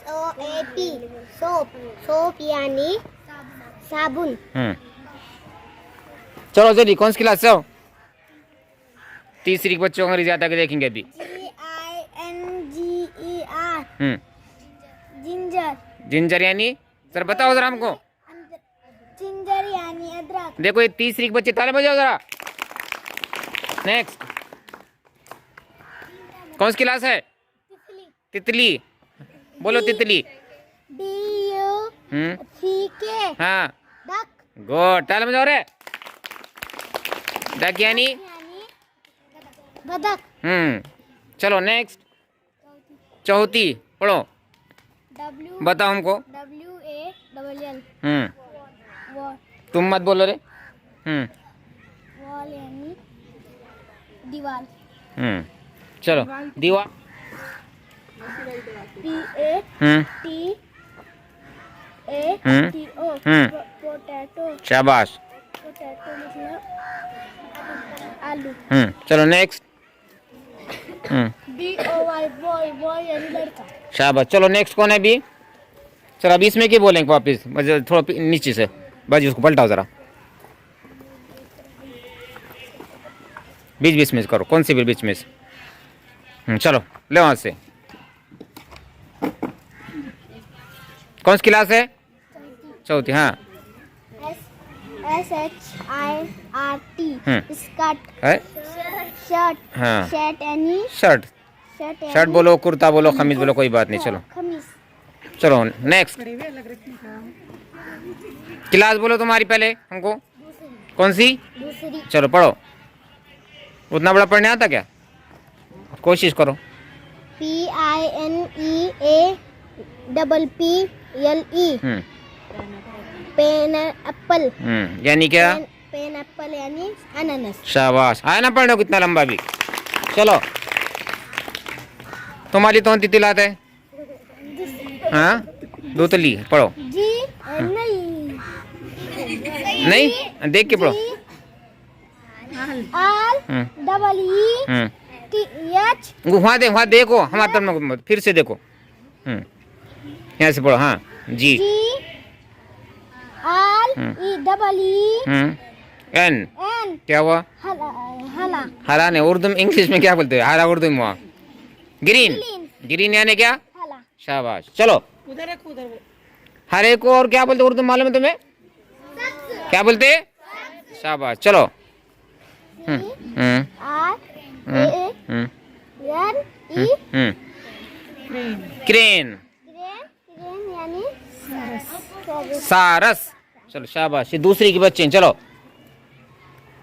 SOAP soap soap यानी साबुन। GINGER ginger. Ginger यानी, सर बताओ जरा हमको। जिंजर यानी अदरक। देखो ये तीसरी के बच्चे, ताले बजाओ जरा। नेक्स्ट, कौन सी क्लास है? तितली, बोलो तितली। DUCK हाँ डक। गुड, ताले बजाओ रे। डक यानी बदक। चलो नेक्स्ट, चौथी पढ़ो, W बताओ हमको। WALL wall. तुम मत बोलो रे। वॉल यानी दीवार। चलो दीवार। PATATO potato. शाबाश। पोटैटो मतलब आलू। चलो नेक्स्ट। BOY बॉय बॉय यानी लड़का। शाबाश। चलो नेक्स्ट कौन है अभी? सर अभी इसमें क्या बोलेंगे वापिस, थोड़ा नीचे से बाजी, उसको पलटाओ जरा, बीच बीच में करो, कौन सी भी बीच में से। चलो ले वहां से। कौन सी क्लास है? चौथी। हाँ SHIRT स्कर्ट। है? शर्ट। हाँ शर्ट यानी शर्ट। शर्ट शर्ट बोलो, कुर्ता बोलो, खमीज बोलो, कोई बात नहीं। चलो खमीस। चलो नेक्स्ट क्लास बोलो तुम्हारी पहले हमको, कौन सी? दूसरी। चलो पढ़ो। उतना बड़ा पढ़ने आता क्या? कोशिश करो। PINEAPPLE pen apple. यानी क्या? पेन एप्पल यानी अनानास। शाबाश। आया ना पढ़ने को कितना लंबा भी। चलो तुम्हारी तो तितलात है। हाँ दूतली पढ़ो। जी नहीं नहीं देख के पढ़ो। REETH। वहाँ देखो, हमारे तरफ में फिर से देखो। यहाँ से पढ़ो। हाँ जी। एन क्या हुआ? हला। हरा ने उर्दू में, इंग्लिश में क्या बोलते हैं? हरा उर्दू में हुआ ग्रीन। ग्रीन यानी क्या? हला। शाबाश। चलो हरे को और क्या बोलते उर्दू में मालूम है तुम्हें? क्या बोलते? शाबाश। चलो क्रेन। यानी सारस। चलो शाबाश। ये दूसरी की बच्चे हैं। चलो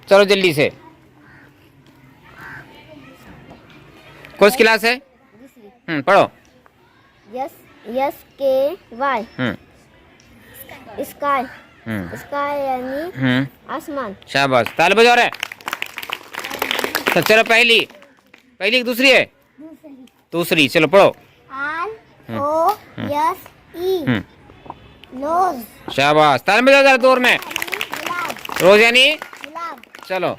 चलो जल्दी से। कौन सी क्लास है? पढ़ो। SKY sky. स्काई यानी आसमान। शाबाश। ताली बजाओ रे। चलो पहली की दूसरी है? दूसरी। चलो पढ़ो। ROSE रोज। शाबाश। ताली बजाओ जरा जोर में। रोज यानी? गुलाब। चलो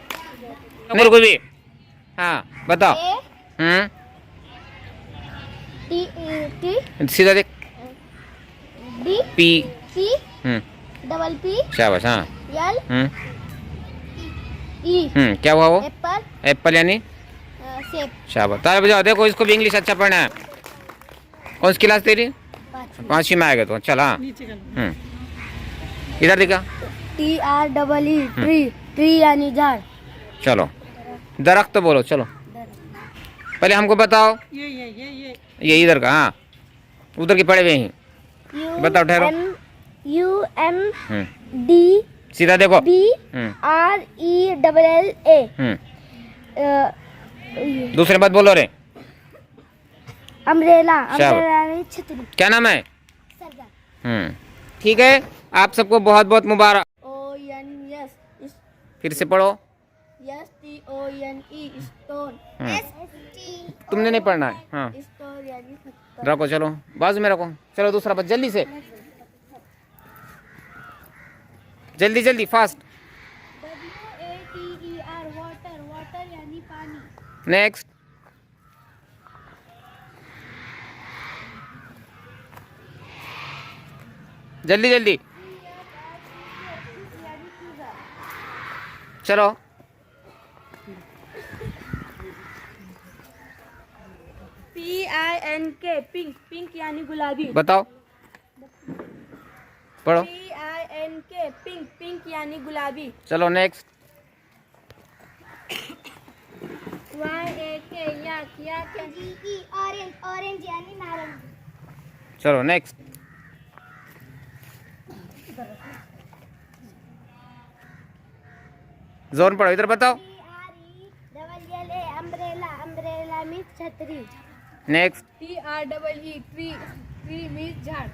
मेरे को भी। हाँ बताओ। सीधा देख। पी। Double P. शाबाश। हाँ यल ई। क्या हुआ वो? एप्पल। एप्पल यानी? सेब। शाबाश। ताली बजाओ। देखो इसको भी इंग्लिश अच्छा पढ़ना है। कौन सी क्लास तेरी? पांचवी में आएगा तो। चल हाँ इधर देखा। TREE tree. ट्री यानी झाड़। चलो दरख्त तो बोलो। चलो पहले हमको बताओ। ये इधर का। हाँ उधर के पड़े हुए हैं। बताओ ठहरो। UMD सीधा देखो। BRELLA दूसरे बात बोलो रे। अम्ब्रेला। अम्ब्रेला यानी छतरी। क्या नाम है? ठीक है, आप सबको बहुत बहुत मुबारक। ONS फिर से पढ़ो। STONE stone. तुमने नहीं पढ़ना है। हाँ स्टोन यानी रखो। चलो बाजू में रखो। चलो दूसरा बात जल्दी से, जल्दी जल्दी फास्ट। WATER water. वाटर यानी पानी। नेक्स्ट। जल्दी जल्दी चलो। PINK पिंक, पिंक यानी गुलाबी। बताओ, पढ़ो। PINK पिंक, पिंक यानी गुलाबी। चलो नेक्स्ट। YAK याक, याक यानी ऑरेंज, ऑरेंज यानी नारंगी। चलो नेक्स्ट। जोन पढ़ो, इधर बताओ। TRELLA अम्ब्रेला, अम्ब्रेला मीन्स छतरी। Next. TREE tree, tree means झाड़।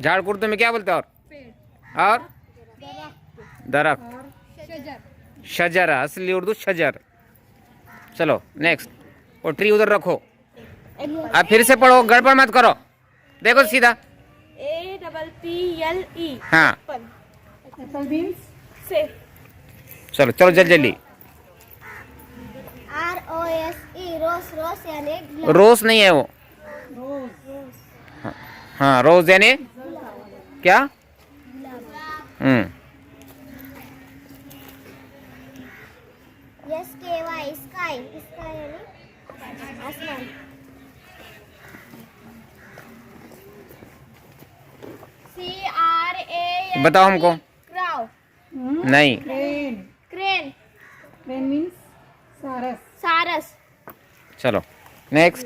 झाड़ को उर्दू में क्या बोलते हैं? पेड़। और दरख्त, शजर। शजरा, असली उर्दू शजर। चलो नेक्स्ट। और ट्री उधर रखो। अब फिर से पढ़ो, गड़बड़ मत करो, देखो सीधा। APPLE हाँ एप्पल मीन्स सेब। चलो चलो जल्दी जल्दी। ROSE रोस, रोस यानी गुलाब। रोज नहीं है वो। हाँ रोज यानी क्या? SKY स्काई, स्काई यानी आसमान। CRA बताओ हमको। क्राउ, नहीं। क्रेन, क्रेन मीन्स सारस। सारस। चलो नेक्स्ट।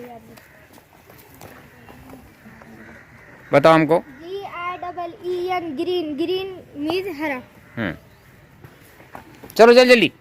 बताओ हमको। GREEN ग्रीन, ग्रीन मीन्स हरा। चलो जल्दी जल्दी।